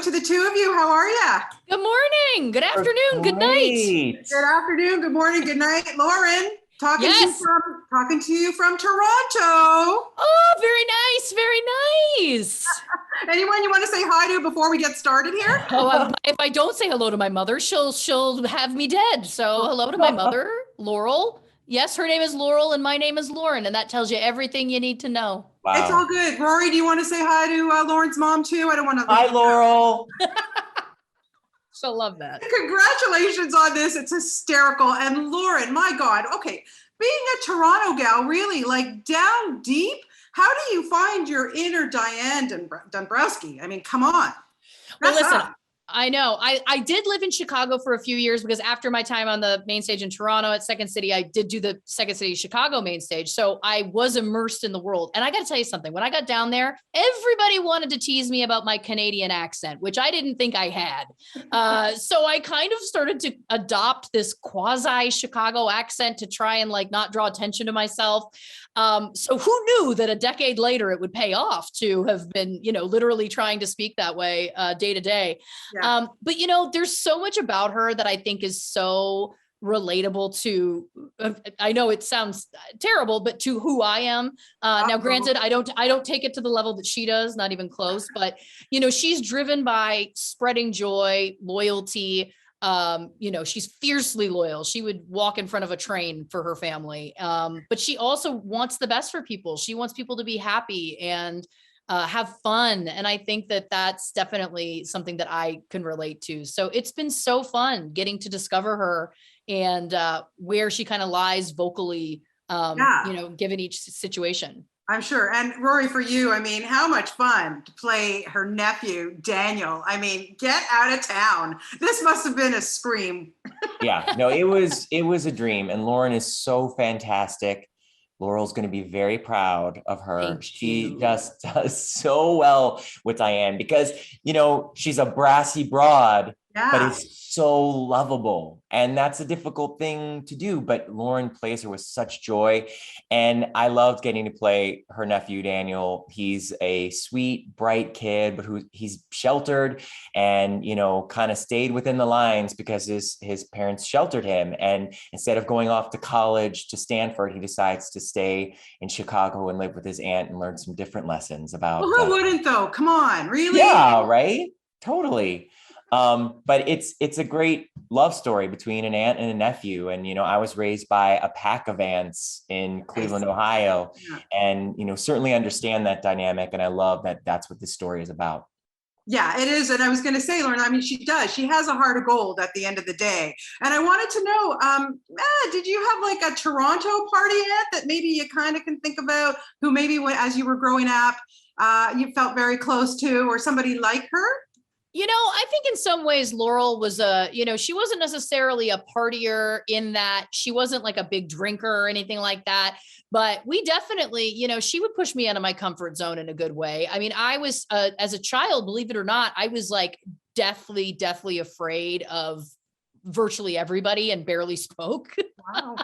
to the two of you. How are you? Good morning. Good afternoon. Good night. Good afternoon. Good morning. Good night. Lauren, talking to you from Toronto. Oh, very nice. Very nice. Anyone you want to say hi to before we get started here? Oh, if I don't say hello to my mother, she'll have me dead. So hello to my mother, Laurel. Yes, her name is Laurel and my name is Lauren, and that tells you everything you need to know. Wow. It's all good. Rory, do you want to say hi to Lauren's mom too? I don't want to. Hi, Laurel. She'll love that. Congratulations on this. It's hysterical. And Lauren, my God. Okay. Being a Toronto gal, really like down deep, how do you find your inner Diane Dombrowski? I mean, come on. Well, listen, I know. I did live in Chicago for a few years because after my time on the main stage in Toronto at Second City, I did do the Second City Chicago main stage. So I was immersed in the world. And I got to tell you something. When I got down there, everybody wanted to tease me about my Canadian accent, which I didn't think I had. So I kind of started to adopt this quasi Chicago accent to try and like not draw attention to myself. So who knew that a decade later it would pay off to have been, literally trying to speak that way day to day. Yeah. But, there's so much about her that I think is so relatable to, I know it sounds terrible, but to who I am. Now, granted, I don't take it to the level that she does, not even close, but, she's driven by spreading joy, loyalty. She's fiercely loyal. She would walk in front of a train for her family. But she also wants the best for people. She wants people to be happy and have fun. And I think that that's definitely something that I can relate to. So it's been so fun getting to discover her and where she kind of lies vocally, given each situation. I'm sure. And Rory, for you, I mean, how much fun to play her nephew, Daniel. I mean, get out of town. This must have been a scream. Yeah, no, it was a dream. And Lauren is so fantastic. Laurel's going to be very proud of her. She just does so well with Diane because, she's a brassy broad, but it's so lovable. And that's a difficult thing to do. But Lauren plays her with such joy. And I loved getting to play her nephew, Daniel. He's a sweet, bright kid, but he's sheltered and, kind of stayed within the lines because his parents sheltered him. And instead of going off to college to Stanford, he decides to stay in Chicago and live with his aunt and learn some different lessons about. Well, who wouldn't though? Come on, really? Yeah, right? Totally. But it's a great love story between an aunt and a nephew. And, I was raised by a pack of aunts in Cleveland, Ohio, and, certainly understand that dynamic. And I love that that's what this story is about. Yeah, it is. And I was going to say, Lauren, I mean, she has a heart of gold at the end of the day. And I wanted to know, did you have like a Toronto party aunt that maybe you kind of can think about who maybe as you were growing up, you felt very close to, or somebody like her? I think in some ways Laurel was she wasn't necessarily a partier in that she wasn't like a big drinker or anything like that. But we definitely, she would push me out of my comfort zone in a good way. I mean, I was, as a child, believe it or not, I was like deathly afraid of virtually everybody and barely spoke. Wow.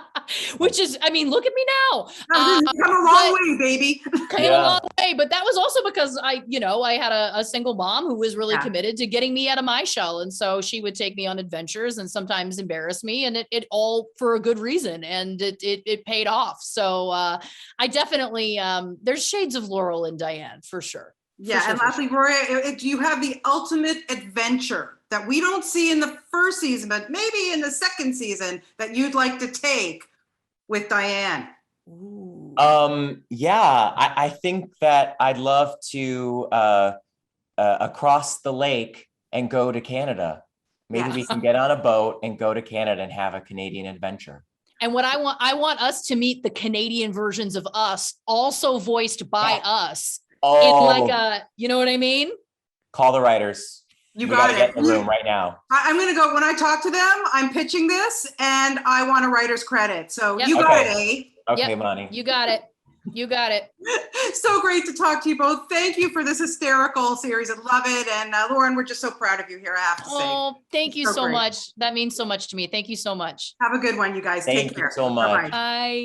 Which is, I mean, look at me now. Come a long way, baby. Came a long way, but that was also because I had a single mom who was really committed to getting me out of my shell. And so she would take me on adventures and sometimes embarrass me, and it all for a good reason. And it paid off. So I definitely, there's shades of Laurel and Diane for sure. Yeah. And lastly, Rory, you have the ultimate adventure that we don't see in the first season, but maybe in the second season that you'd like to take with Diane? Ooh. I think that I'd love to across the lake and go to Canada. Maybe we can get on a boat and go to Canada and have a Canadian adventure. And what I want us to meet the Canadian versions of us, also voiced by us. Oh, in like a, you know what I mean? Call the writers. We got to get in the room right now. I'm going to go, when I talk to them, I'm pitching this and I want a writer's credit. So you got it, eh? Okay, Monty. You got it. You got it. So great to talk to you both. Thank you for this hysterical series. I love it. And Lauren, we're just so proud of you here, I have to say. Oh, thank you so much. That means so much to me. Thank you so much. Have a good one, you guys. Thank Take care. you so much. Bye-bye. Bye.